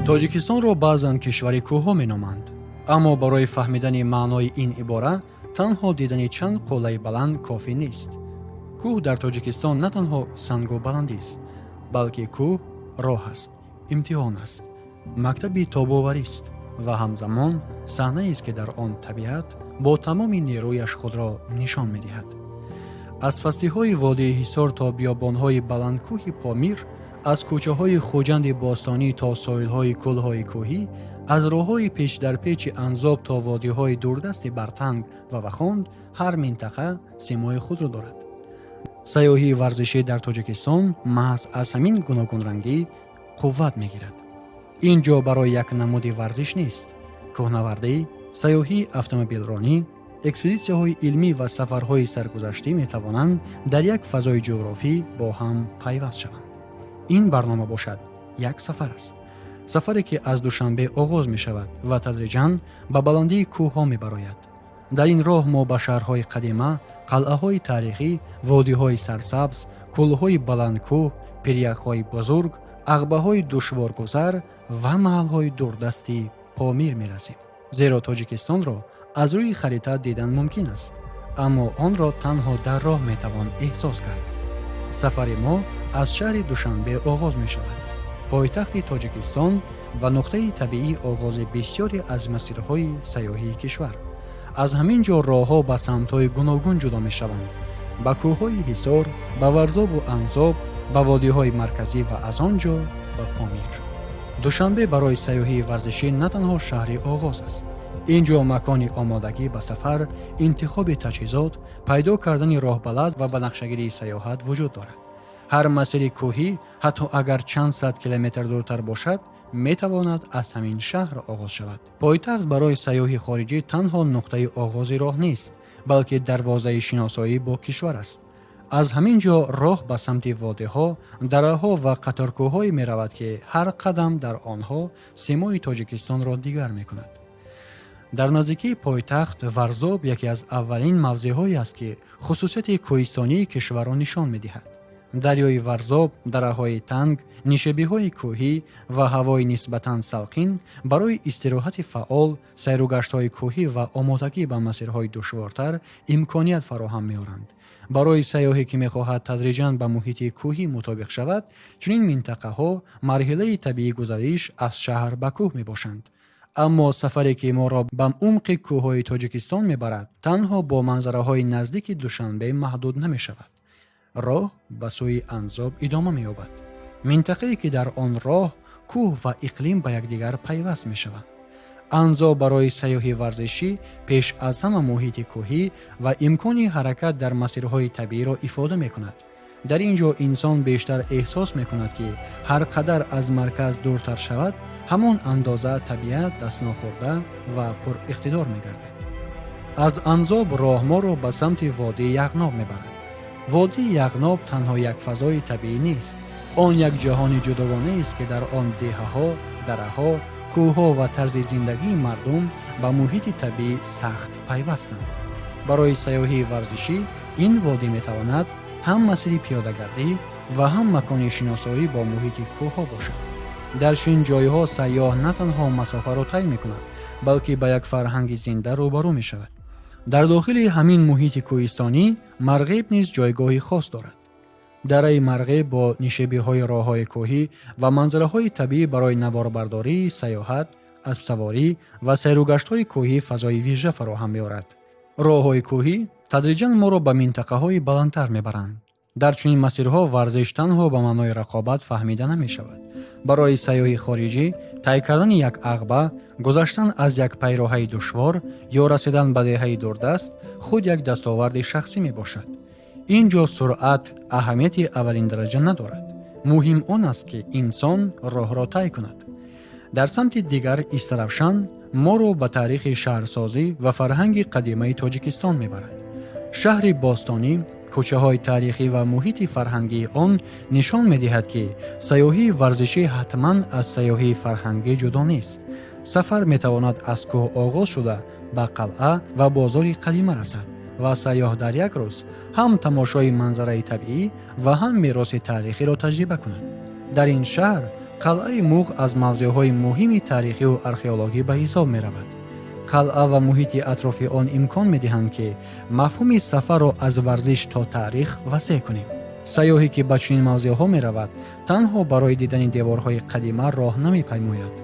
тоҷикистонро баъзан кишвари кӯҳҳо меноманд, аммо барои фаҳмидани маънои ин ибора танҳо дидани чанд қуллаи баланд кофӣ нест. кӯҳ дар тоҷикистон на танҳо сангу баландист, балки кӯҳ роҳ аст, имтиҳон аст, мактаби тобоварист ва ҳамзамон саҳнаест, ки дар он табиат бо тамоми нерӯяш худро нишон медиҳад. аз пастиҳои водии ҳисор то биёбонҳои баландкӯҳи помир, аз кӯчаҳои хуҷанди бостонӣ то соҳилҳои кӯлҳои кӯҳӣ, аз роҳҳои печдарпечи анзоб то водиҳои дурдасти бартанг ва вахонд, ҳар минтақа симои худро дорад. сайёҳии варзишӣ дар тоҷикистон маҳз аз ҳамин гуногунрангӣ қувват мегирад. ин ҷо барои як намуди варзиш нест. кӯҳнавардӣ, сайёҳӣ, автомобилронӣ, экспедитсияҳои илмӣ ва сафарҳои саргузаштӣ метавонанд дар як фазои ҷуғрофӣ бо ҳам пайваст шаванд. ин барнома бошад як сафар аст. сафаре, ки аз душанбе оғоз мешавад ва тадриҷан ба баландии кӯҳҳо мебарояд. дар ин роҳ мо ба шаҳрҳои қадима, қалъаҳои таърихӣ, водиҳои сарсабз, кӯлҳои баландкӯҳ, пиряхҳои бузург, ағбаҳои душворгузар ва маҳалҳои дурдасти помир мерасем. зеро тоҷикистонро аз рӯи харита дидан мумкин аст, аммо онро танҳо дар роҳ метавон эҳсос кард. сафари мо аз шаҳри душанбе оғоз мешавад, пойтахти тоҷикистон ва нуқтаи табиии оғози бисёре аз масирҳои сайёҳии кишвар. аз ҳамин ҷо роҳҳо ба самтҳои гуногун ҷудо мешаванд, ба кӯҳҳои ҳисор, ба варзобу анзоб, ба водиҳои марказӣ ва аз он ҷо ба помир. душанбе барои сайёҳии варзишӣ на танҳо шаҳри оғоз аст. ин ҷо макони омодагӣ ба сафар, интихоби таҷҳизот, пайдо кардани роҳбалад ва банақшагирии сайёҳат вуҷуд дорад. ҳар масири кӯҳӣ, ҳатто агар чанд сад километр дуртар бошад, метавонад аз ҳамин шаҳр оғоз шавад. пойтахт барои сайёҳи хориҷӣ танҳо нуқтаи оғози роҳ нест, балки дарвозаи шиносоӣ бо кишвар аст. аз ҳамин ҷо роҳ ба самти водиҳо, дараҳо ва қаторкӯҳҳое меравад, ки ҳар қадам дар онҳо симои тоҷикистонро дигар мекунад. дар наздикии пойтахт варзоб яке аз аввалин мавзеъҳое аст, ки хусусияти кӯҳистонии кишварро нишон медиҳад. дарёи варзоб, дараҳои танг, нишебиҳои кӯҳӣ ва ҳавои нисбатан салқин барои истироҳати фаъол, сайругаштҳои кӯҳӣ ва омодагӣ ба масирҳои душвортар имконият фароҳам меоранд. барои сайёҳе, ки мехоҳад тадриҷан ба муҳити кӯҳӣ мутобиқ шавад, чунин минтақаҳо марҳилаи табиии гузариш аз шаҳр ба кӯҳ мебошанд. аммо сафаре, ки моро ба умқи кӯҳҳои тоҷикистон мебарад, танҳо бо манзараҳои наздики душанбе маҳдуд намешавад. роҳ ба сӯи анзоб идома меёбад. минтақае, ки дар он роҳ, кӯҳ ва иқлим ба якдигар пайваст мешаванд. анзоб барои сайёҳи варзишӣ пеш аз ҳама муҳити кӯҳӣ ва имкони ҳаракат дар масирҳои табииро ифода мекунад. дар ин ҷо инсон бештар эҳсос мекунад, ки ҳар қадар аз марказ дуртар шавад, ҳамон андоза табиат дастнохӯрда ва пуриқтидор мегардад. аз анзоб роҳ моро ба самти водии яғноб мебарад. водии яғноб танҳо як фазои табиӣ нест. он як ҷаҳони ҷудогонаест, ки дар он деҳаҳо, дараҳо, кӯҳҳо ва тарзи зиндагии мардум ба муҳити табиӣ сахт пайвастанд. барои сайёҳии варзишӣ ин водӣ метавонад ҳам масири пиёдагардӣ ва ҳам макони шиносоӣ бо муҳити кӯҳҳо бошад. дар чунин ҷойҳо сайёҳ на танҳо масофаро тай мекунад, балки ба як фарҳанги зинда рӯбарӯ мешавад. дар дохили ҳамин муҳити кӯҳистонӣ марғеб низ ҷойгоҳи хос дорад. дараи марғеб бо нишебиҳои роҳҳои кӯҳӣ ва манзараҳои табиӣ барои наворбардорӣ, сайёҳат, аспсаворӣ ва сайругаштҳои кӯҳӣ фазои вижа фароҳам меорад. роҳҳои кӯҳӣ тадриҷан моро ба минтақаҳои баландтар мебаранд. дар чунин масирҳо варзиш танҳо ба маънои рақобат фаҳмида намешавад. барои сайёҳи хориҷӣ тай кардани як ағба, гузаштан аз як пайроҳаи душвор ё расидан ба деҳаи дурдаст худ як дастоварди шахсӣ мебошад. ин ҷо суръат аҳамияти аввалиндараҷа надорад. муҳим он аст, ки инсон роҳро тай кунад. дар самти дигар истаравшан моро ба таърихи шаҳрсозӣ ва фарҳанги қадимаи тоҷикистон мебарад. шаҳри бостонӣ, кӯчаҳои таърихӣ ва муҳити фарҳангии он нишон медиҳад, ки сайёҳии варзишӣ ҳатман аз сайёҳии фарҳангӣ ҷудо нест. сафар метавонад аз кӯҳ оғоз шуда ба қалъа ва бозори қадима расад ва сайёҳ дар як рӯз ҳам тамошои манзараи табиӣ ва ҳам мероси таърихиро таҷриба кунад. дар ин шаҳр қалъаи муғ аз мавзеъҳои муҳими таърихиву археологӣ ба ҳисоб меравад. қалъа ва муҳити атрофи он имкон медиҳанд ки мафҳуми сафарро аз варзиш то таърих васеъ кунем. сайёҳе ки ба чунин мавзеъҳо меравад, танҳо барои дидани деворҳои қадима роҳ намепаймояд.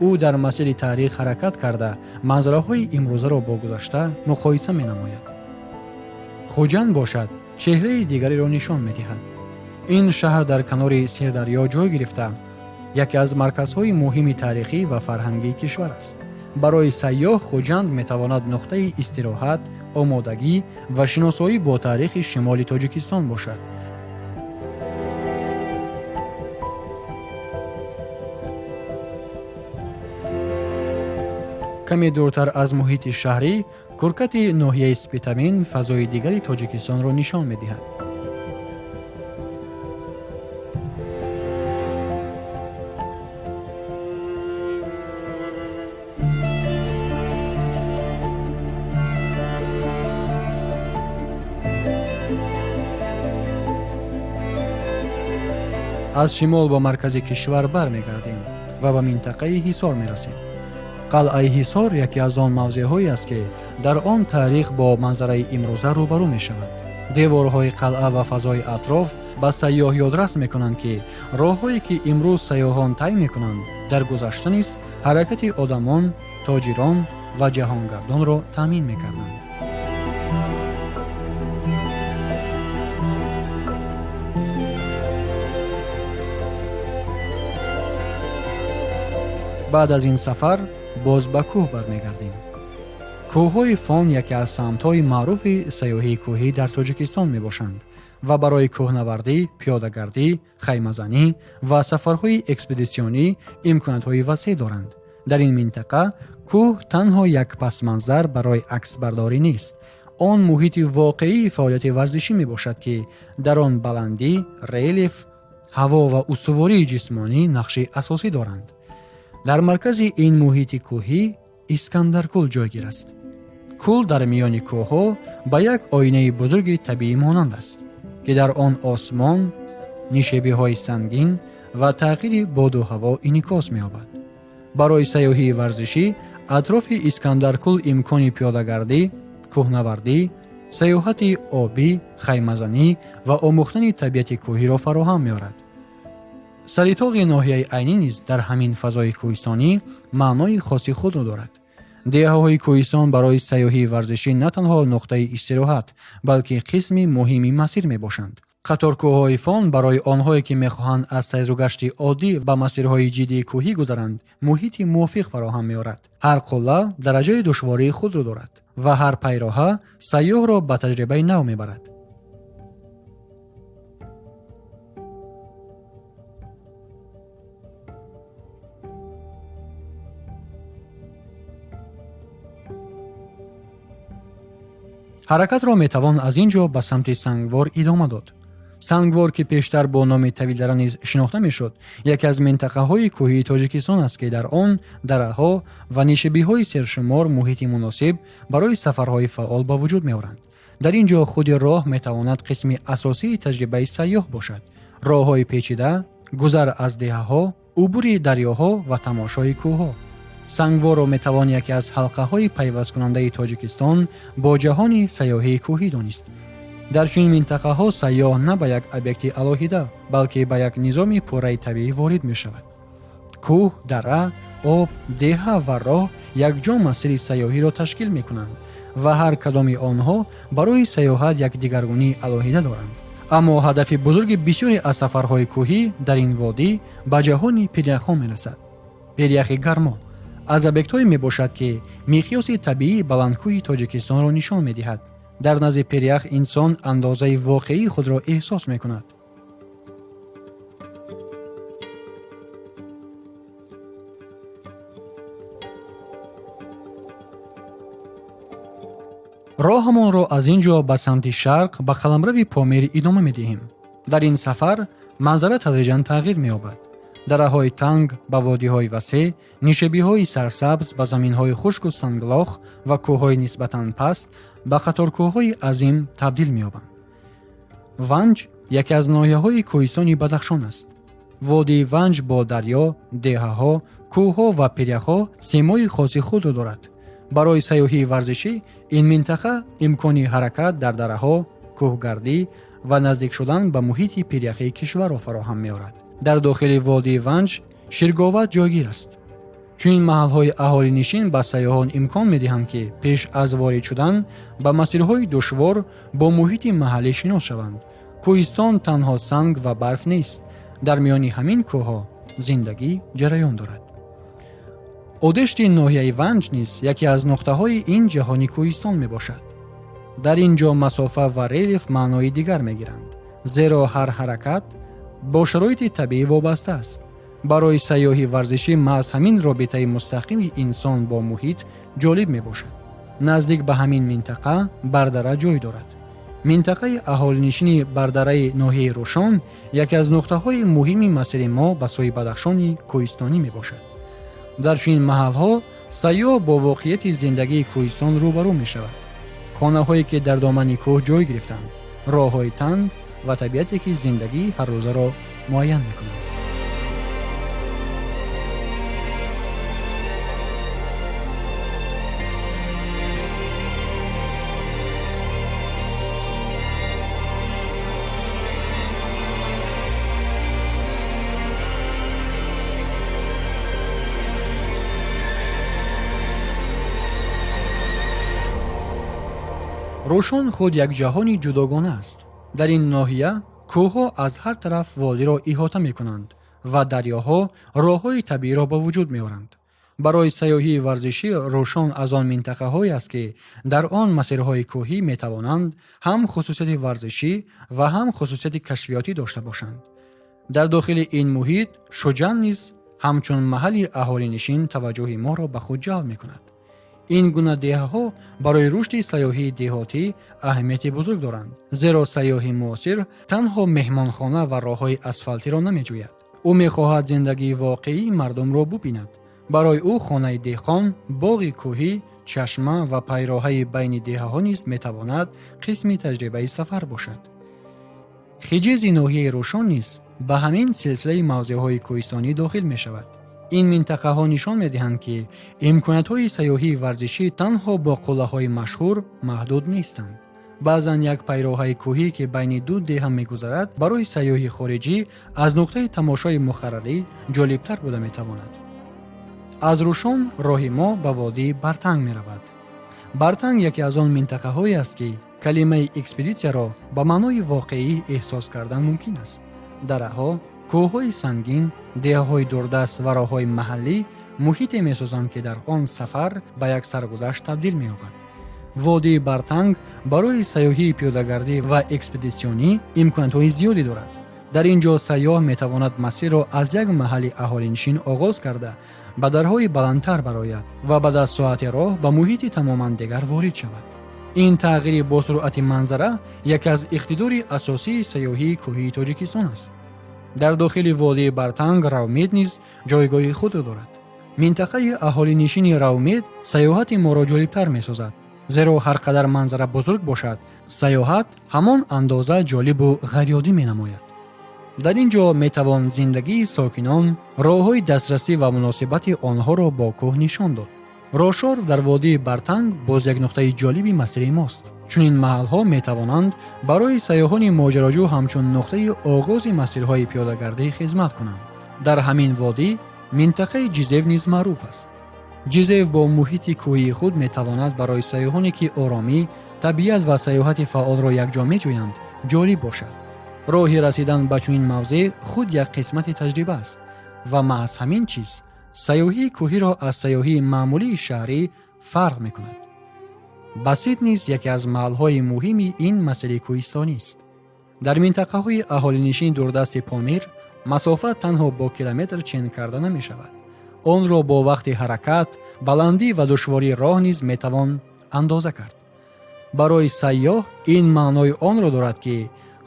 ӯ дар масири таърих ҳаракат карда манзараҳои имрӯзаро бо гузашта муқоиса менамояд. хуҷанд бошад, чеҳраи дигареро нишон медиҳад. ин шаҳр дар канори сирдарё ҷой гирифта, яке аз марказҳои муҳими таърихӣ ва фарҳангии кишвар аст. барои сайёҳ хуҷанд метавонад нуқтаи истироҳат, омодагӣ ва шиносоӣ бо таърихи шимоли тоҷикистон бошад. каме дуртар аз муҳити шаҳрӣ, куркати ноҳияи Спитамин фазои дигари Тоҷикистонро нишон медиҳад. аз шимол ба маркази кишвар бармегардем ва ба минтақаи ҳисор мерасем. қалъаи ҳисор яке аз он мавзеъҳое аст ки дар он таърих бо манзараи имрӯза рӯбарӯ мешавад. деворҳои қалъа ва фазои атроф ба сайёҳ ёдрас мекунанд ки роҳҳое ки имрӯз сайёҳон тай мекунанд дар гузашта низ ҳаракати одамон, тоҷирон ва ҷаҳонгардонро таъмин мекарданд. баъд аз ин сафар боз ба кӯҳ бармегардем. кӯҳҳои Фон яке аз самтҳои маъруфи сайёҳии кӯҳӣ дар Тоҷикистон мебошанд ва барои кӯҳнавардӣ, пиёдагардӣ, хаймазанӣ ва сафарҳои экспедитсионӣ имкониятҳои васеъ доранд. дар ин минтақа кӯҳ танҳо як пасманзар барои аксбардорӣ нест. он муҳити воқеии фаъолияти варзишӣ мебошад ки дар он баландӣ, релеф, ҳаво ва устувории ҷисмонӣ нақши асосӣ доранд. дар маркази ин муҳити кӯҳӣ Искандаркӯл ҷойгир аст. кӯл дар миёни кӯҳҳо ба як оинаи бузурги табиӣ монанд аст, ки дар он осмон, нишебиҳои сангин ва тағйири боду ҳаво инъикос меёбад. барои сайёҳии варзишӣ атрофи Искандаркӯл имкони пиёдагардӣ, кӯҳнавардӣ, сайёҳати обӣ, хаймазанӣ ва омӯхтани табиати кӯҳиро фароҳам меорад. саритоғи ноҳияи айнӣ низ дар ҳамин фазои кӯҳистонӣ маънои хоси худро дорад. деҳаҳои кӯҳистон барои сайёҳии варзишӣ на танҳо нуқтаи истироҳат, балки қисми муҳими масир мебошанд. қаторкӯҳҳои Фон барои онҳое ки мехоҳанд аз сайру оддӣ ба масирҳои ҷиддии кӯҳӣ гузаранд, муҳити мувофиқ фароҳам меорад. ҳар қулла дараҷаи душвории худро дорад ва ҳар пайроҳа сайёҳро ба таҷрибаи нав мебарад. ҳаракатро метавон аз ин ҷо ба самти Сангвор идома дод. сангвор ки пештар бо номи Тавилдара низ шинохта мешуд, яке аз минтақаҳои кӯҳии Тоҷикистон аст ки дар он дараҳо ва нишебиҳои сершумор муҳити муносиб барои сафарҳои фаъол ба вуҷуд меоранд. дар ин ҷо худи роҳ метавонад қисми асосии таҷрибаи сайёҳ бошад. роҳҳои печида, гузар аз деҳаҳо, убури дарёҳо ва тамошои кӯҳҳо. сангворро метавон яке аз ҳалқаҳои пайвасткунандаи Тоҷикистон бо ҷаҳони сайёҳии кӯҳӣ донист. дар чунин минтақаҳо сайёҳ на ба як объекти алоҳида, балки ба як низоми пурраи табиӣ ворид мешавад. кӯҳ, дара, об, деҳа ва роҳ якҷо масири сайёҳиро ташкил мекунанд ва ҳар кадоми онҳо барои сайёҳат як дигаргунии алоҳида доранд. аммо ҳадафи бузурги бисёре аз сафарҳои кӯҳӣ дар ин водӣ ба ҷаҳони пиряхҳо мерасад. пиряхи гармо аз объектҳое мебошад ки миқёси табиии баландкӯҳи Тоҷикистонро нишон медиҳад. дар назди пирях инсон андозаи воқеии худро эҳсос мекунад. роҳамонро аз ин ҷо ба самти шарқ ба қаламрави Помир идома медиҳем. дар ин сафар манзара тадриҷан тағйир меёбад. дараҳои танг ба водиҳои васеъ, нишебиҳои сарсабз ба заминҳои хушку санглох ва кӯҳҳои нисбатан паст ба қаторкӯҳҳои азим табдил меёбанд. ванҷ яке аз ноҳияҳои кӯҳистони Бадахшон аст. водии Ванҷ бо дарё, деҳаҳо, кӯҳҳо ва пиряхҳо симои хоси худро дорад. барои сайёҳии варзишӣ ин минтақа имкони ҳаракат дар дараҳо, кӯҳгардӣ ва наздик шудан ба муҳити пиряхии кишварро фароҳам меорад. дар дохили водии Ванҷ ширговат ҷойгир аст. чунин маҳалҳои аҳолинишин ба сайёҳон имкон медиҳанд ки пеш аз ворид шудан ба масирҳои душвор бо муҳити маҳаллӣ шинос шаванд. кӯҳистон танҳо санг ва барф нест. дар миёни ҳамин кӯҳҳо зиндагӣ ҷараён дорад. одешти ноҳияи Ванҷ низ яке аз нуқтаҳои ин ҷаҳони кӯҳистон мебошад. дар ин ҷо масофа ва релеф маънои дигар мегиранд, зеро ҳар ҳаракат бо шароити табиӣ вобаста аст. барои сайёҳи варзишӣ маҳз ҳамин робитаи мустақими инсон бо муҳит ҷолиб мебошад. наздик ба ҳамин минтақа Бардара ҷой дорад. минтақаи аҳолинишини Бардараи ноҳияи Рӯшон яке аз нуқтаҳои муҳими масири мо ба соҳи Бадахшони кӯҳистонӣ мебошад. дар чунин маҳалҳо сайёҳ бо воқеияти зиндагии кӯҳистон рӯбарӯ мешавад. хонаҳое ки дар домани кӯҳ ҷой гирифтанд, роҳҳои танг ва табиате ки зиндагии ҳаррӯзаро муайян мекунанд. рӯшон худ як ҷаҳони ҷудогона аст. дар ин ноҳия кӯҳҳо аз ҳар тараф водиро иҳота мекунанд ва дарёҳо роҳҳои табииро ба вуҷуд меоранд. барои сайёҳии варзишӣ рӯшон аз он минтақаҳое аст ки дар он масирҳои кӯҳӣ метавонанд ҳам хусусияти варзишӣ ва ҳам хусусияти кашфиётӣ дошта бошанд. дар дохили ин муҳит Шуҷан низ ҳамчун маҳалли аҳолинишин таваҷҷӯҳи моро ба худ ҷалб мекунад. ин гуна деҳаҳо барои рушди сайёҳии деҳотӣ аҳамияти бузург доранд, зеро сайёҳи муосир танҳо меҳмонхона ва роҳҳои асфалтиро намеҷӯяд. ӯ мехоҳад зиндагии воқеии мардумро бубинад. барои ӯ хонаи деҳқон, боғи кӯҳӣ, чашма ва пайроҳаи байни деҳаҳо низ метавонад қисми таҷрибаи сафар бошад. хиҷези ноҳияи Рӯшон низ ба ҳамин силсилаи мавзеъҳои кӯҳистонӣ дохил мешавад. ин минтақаҳо нишон медиҳанд ки имкониятҳои сайёҳии варзишӣ танҳо бо қуллаҳои машҳур маҳдуд нестанд. баъзан як пайроҳаи кӯҳӣ ки байни ду деҳа мегузарад барои сайёҳи хориҷӣ аз нуқтаи тамошои муқаррарӣ ҷолибтар буда метавонад. аз Рӯшон роҳи мо ба водии Бартанг меравад. Бартанг яке аз он минтақаҳое аст ки калимаи экспедитсияро ба маънои воқеӣ эҳсос кардан мумкин аст. дараҳо, кӯҳҳои сангин, деҳаҳои дурдаст ва роҳҳои маҳаллӣ муҳите месозанд ки дар он сафар ба як саргузашт табдил меёбад. водии Бартанг барои сайёҳии пиёдагардӣ ва экспедитсионӣ имкониятҳои зиёде дорад. дар ин ҷо сайёҳ метавонад масирро аз як маҳалли аҳолинишин оғоз карда ба дарҳои баландтар барояд ва баъд аз соати роҳ ба муҳити тамоман дигар ворид шавад. ин тағйири бо суръати манзара яке аз иқтидори асосии сайёҳии кӯҳии Тоҷикистон аст. дар дохили водии Бартанг Равмед низ ҷойгоҳи худро дорад. минтақаи аҳолинишини Равмед сайёҳати моро ҷолибтар месозад, зеро ҳар қадар манзара бузург бошад, сайёҳат ҳамон андоза ҷолибу ғайриоддӣ менамояд. дар ин ҷо метавон зиндагии сокинон, роҳҳои дастрасӣ ва муносибати онҳоро бо кӯҳ нишон дод. рошор дар водии Бартанг боз як нуқтаи ҷолиби масири мост. чунин маҳалҳо метавонанд барои сайёҳони моҷароҷӯ ҳамчун нуқтаи оғози масирҳои пиёдагардӣ хизмат кунанд. дар ҳамин водӣ минтақаи Ҷизев низ маъруф аст. ҷизев бо муҳити кӯҳии худ метавонад барои сайёҳоне ки оромӣ, табиат ва сайёҳати фаъолро якҷо меҷӯянд ҷолиб бошад. роҳи расидан ба чунин мавзеъ худ як қисмати таҷриба аст ва маҳз ҳамин чиз сайёҳии кӯҳиро аз сайёҳии маъмулии шаҳрӣ фарқ мекунад. Басит низ яке аз маҳалҳои муҳими ин масири кӯҳистонист. дар минтақаҳои аҳолинишини дурдасти Помир масофа танҳо бо километр чен карда намешавад. онро бо вақти ҳаракат, баландӣ ва душвории роҳ низ метавон андоза кард. барои сайёҳ ин маънои онро дорад ки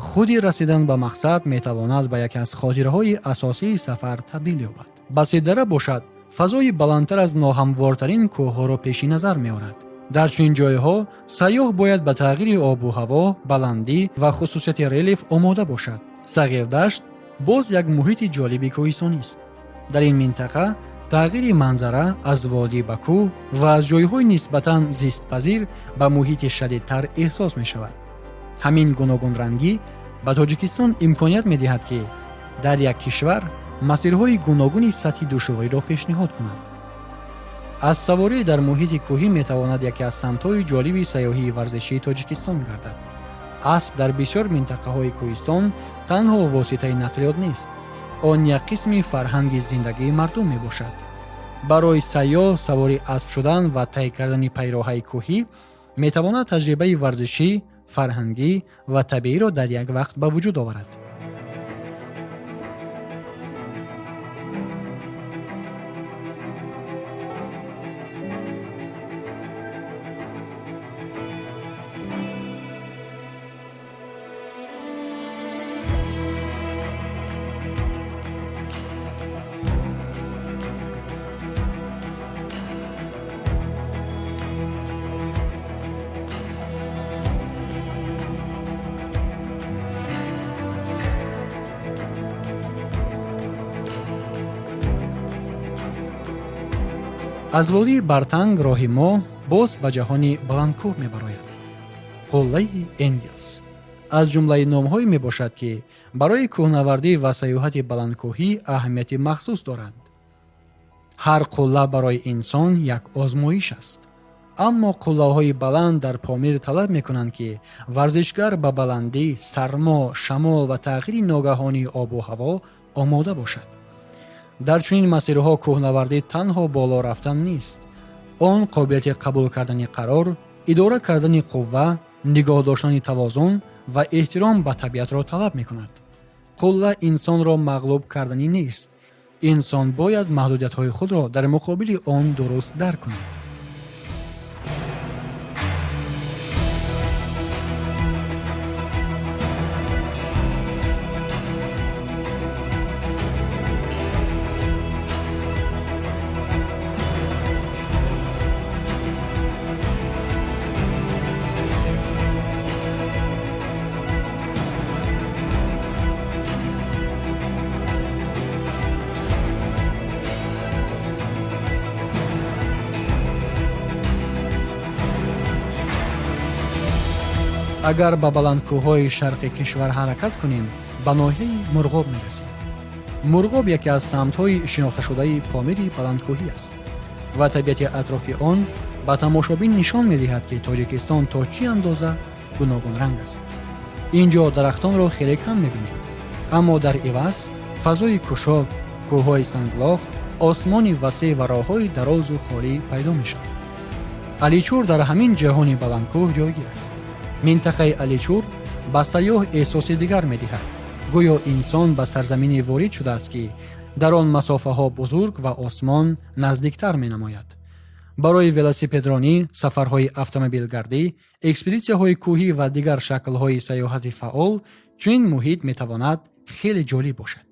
худи расидан ба мақсад метавонад ба яке аз хотираҳои асосии сафар табдил ёбад. басиддара бошад, фазои баландтар аз ноҳамвортарин кӯҳҳоро пеши назар меорад. дар чунин ҷойҳо сайёҳ бояд ба тағйири обу ҳаво, баландӣ ва хусусияти релеф омода бошад. сағирдашт باز یک محیط جالبی کوهستانی است. در این منطقه تغییر منظره از وادی به کوه و از جایهای نسبتاً زیست‌پذیر به محیط شدیدتر احساس می شود. همین گوناگون رنگی به تاجیکستان امکانیت می دهد که در یک کشور مسیرهای گوناگون سطحی دشواری را پیشنهاد کند. اسب سواری در محیط کوهی می تواند یکی از سمت‌های جالب سیاحی ورزشی تاجیکستان گردد. اسب در بسیار منطقه‌های کوهستان تنها واسطه نقلیات نیست، آن یک قسمی فرهنگ زندگی مردم می باشد. برای سیاح سواری اسب شدن و طی کردن پیراههای کوهی می تواند تجربه ورزشی، فرهنگی و طبیعی را در یک وقت به وجود آورد. از وادی بартанг роҳи мо боз ба ҷаҳони баландкӯҳ мебарояд. қуллаи Энгелс аз ҷумлаи номҳое мебошад, ки барои кӯҳнавардӣ ва саёҳати баландкӯҳӣ аҳамияти махсус доранд. ҳар қулла барои инсон як озмоиш аст. аммо қуллаҳои баланд дар Помир талаб мекунанд, ки варзишгар ба баландӣ, сармо, шамол ва тағйири ногаҳонии обу ҳаво омода бошад. дар чунин масирҳо кӯҳнавардӣ танҳо боло рафтан нест. он қобилияти қабул кардани қарор, идора кардани қувва, нигоҳ доштани тавозун ва эҳтиром ба табиатро талаб мекунад. қулла инсонро мағлуб карданӣ нест. инсон бояд маҳдудиятҳои худро дар муқобили он дуруст дарк кунад. агар ба баландкӯҳҳои шарқи кишвар ҳаракат кунем, ба ноҳияи Мурғоб мерасем. Мурғоб яке аз самтҳои шинохташудаи Помири баландкӯҳӣ аст ва табиати атрофи он ба тамошобин нишон медиҳад, ки Тоҷикистон то чӣ андоза гуногунранг аст. инҷо дарахтонро хеле кам мебинем, аммо дар иваз фазои кушод, кӯҳҳои санглох, осмони васеъ ва роҳҳои дарозу холӣ пайдо мешавад. Аличур дар ҳамин ҷаҳони баландкӯҳ ҷойгир аст. минтақаи Аличур ба сайёҳ эҳсоси дигар медиҳад. гӯё инсон ба сарзамине ворид шудааст, ки дар он масофаҳо бузург ва осмон наздиктар менамояд. барои велосипедронӣ, сафарҳои автомобилгардӣ, экспедитсияҳои кӯҳӣ ва дигар шаклҳои сайёҳати фаъол чунин муҳит метавонад хеле ҷолиб бошад.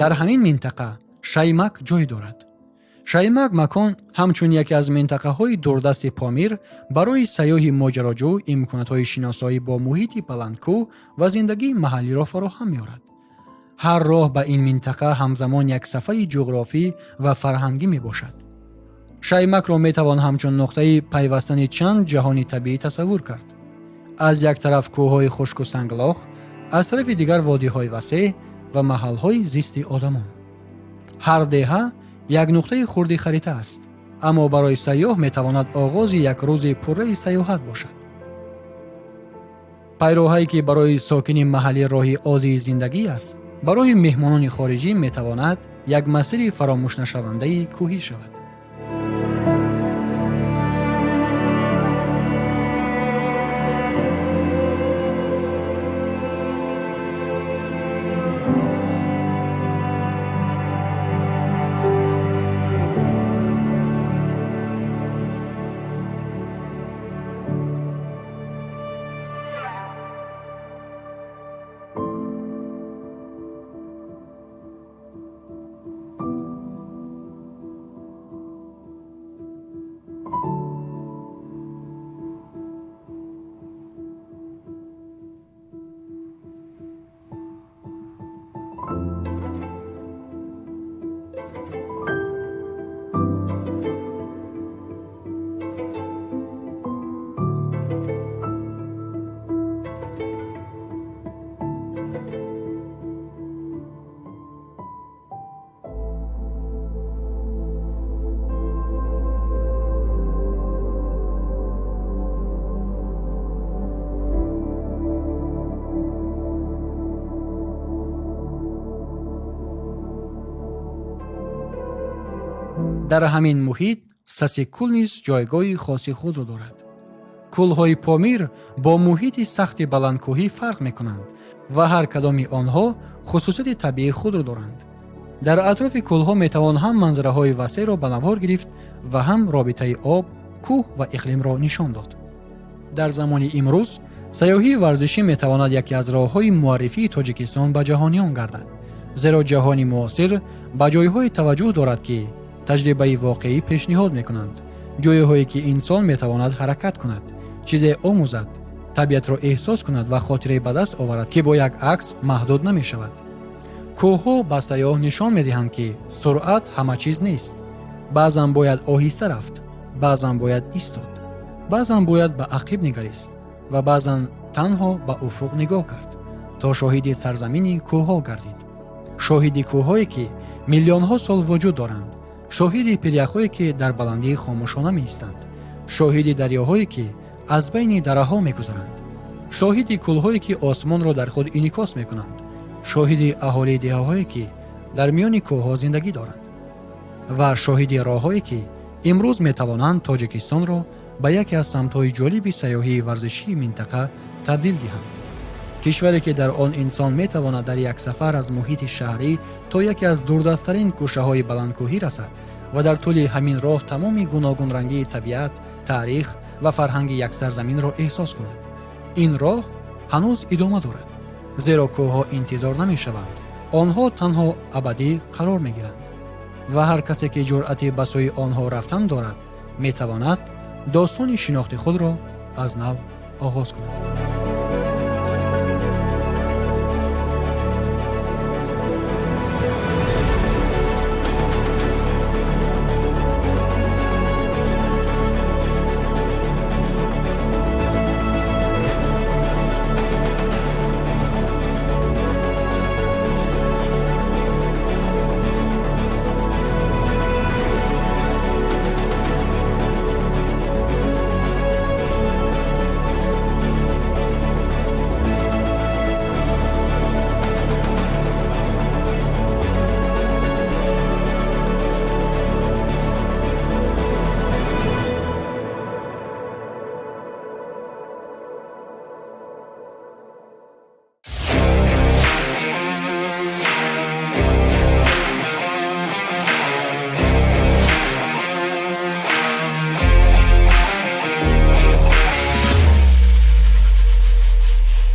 дар ҳамин минтақа Шаймак ҷой дорад. Шаймак макон ҳамчун яке аз минтақаҳои дурдасти Помир барои сайёҳи моҷароҷӯ имконатҳои шиносоӣ бо муҳити баландкӯҳ ва зиндагии маҳаллиро фароҳам меорад. ҳар роҳ ба ин минтақа ҳамзамон як сафари ҷуғрофӣ ва фарҳангӣ мебошад. Шаймакро метавон ҳамчун нуқтаи пайвастани чанд ҷаҳони табиӣ тасаввур кард. аз як тараф кӯҳҳои хушку санглох, аз тарафи дигар водиҳои васеъ ва маҳалҳои зисти одамон. ҳар деҳа як нуқтаи хурди харита аст, аммо барои сайёҳ метавонад оғози як рӯзи пурраи сайёҳат бошад. пайроҳае ки барои сокини маҳаллӣ роҳи оддии зиндагӣ аст, барои меҳмонони хориҷӣ метавонад як масири фаромӯшнашавандаи кӯҳӣ шавад. дар ҳамин муҳит саси кӯл низ ҷойгоҳи хоси худро дорад. кӯлҳои помир бо муҳити сахти баландкӯҳӣ фарқ мекунанд ва ҳар кадоми онҳо хусусияти табиии худро доранд. дар атрофи кӯлҳо метавон ҳам манзараҳои васеъро ба навор гирифт ва ҳам робитаи об, кӯҳ ва иқлимро нишон дод. дар замони имрӯз сайёҳии варзишӣ метавонад яке аз роҳҳои муаррифии Тоҷикистон ба ҷаҳониён гардад, зеро ҷаҳони муосир ба ҷойҳое таваҷҷӯҳ дорад, ки таҷрибаи воқеӣ пешниҳод мекунанд, ҷойҳое ки инсон метавонад ҳаракат кунад, чизе омӯзад, табиатро эҳсос кунад ва хотирае ба даст оварад, ки бо як акс маҳдуд намешавад. кӯҳҳо ба сайёҳ нишон медиҳанд, ки суръат ҳама чиз нест. баъзан бояд оҳиста рафт, баъзан бояд истод, баъзан бояд ба ақиб нигарист ва баъзан танҳо ба уфуқ нигоҳ кард, то шоҳиди сарзамини кӯҳҳо гардид. шоҳиди кӯҳҳое, ки миллионҳо сол вуҷуд доранд, шоҳиди пиряхҳое, ки дар баландии хомӯшона меистанд, шоҳиди дарёҳое, ки аз байни дараҳо мегузаранд, шоҳиди кӯлҳое, ки осмонро дар худ инъикос мекунанд, шоҳиди аҳолии деҳаҳое, ки дар миёни кӯҳҳо зиндагӣ доранд ва шоҳиди роҳҳое, ки имрӯз метавонанд Тоҷикистонро ба яке аз самтҳои ҷолиби сайёҳии варзишии минтақа табдил диҳанд. кишваре, ки дар он инсон метавонад дар як сафар аз муҳити шаҳрӣ то яке аз дурдасттарин гӯшаҳои баландкӯҳӣ расад ва дар тӯли ҳамин роҳ тамоми гуногунрангии табиат, таърих ва фарҳанги як сарзаминро эҳсос кунад. ин роҳ ҳанӯз идома дорад, зеро кӯҳҳо интизор намешаванд, онҳо танҳо абадӣ қарор мегиранд ва ҳар касе, ки ҷуръати ба сӯи онҳо рафтан дорад, метавонад достони шинохти худро аз нав оғоз кунад.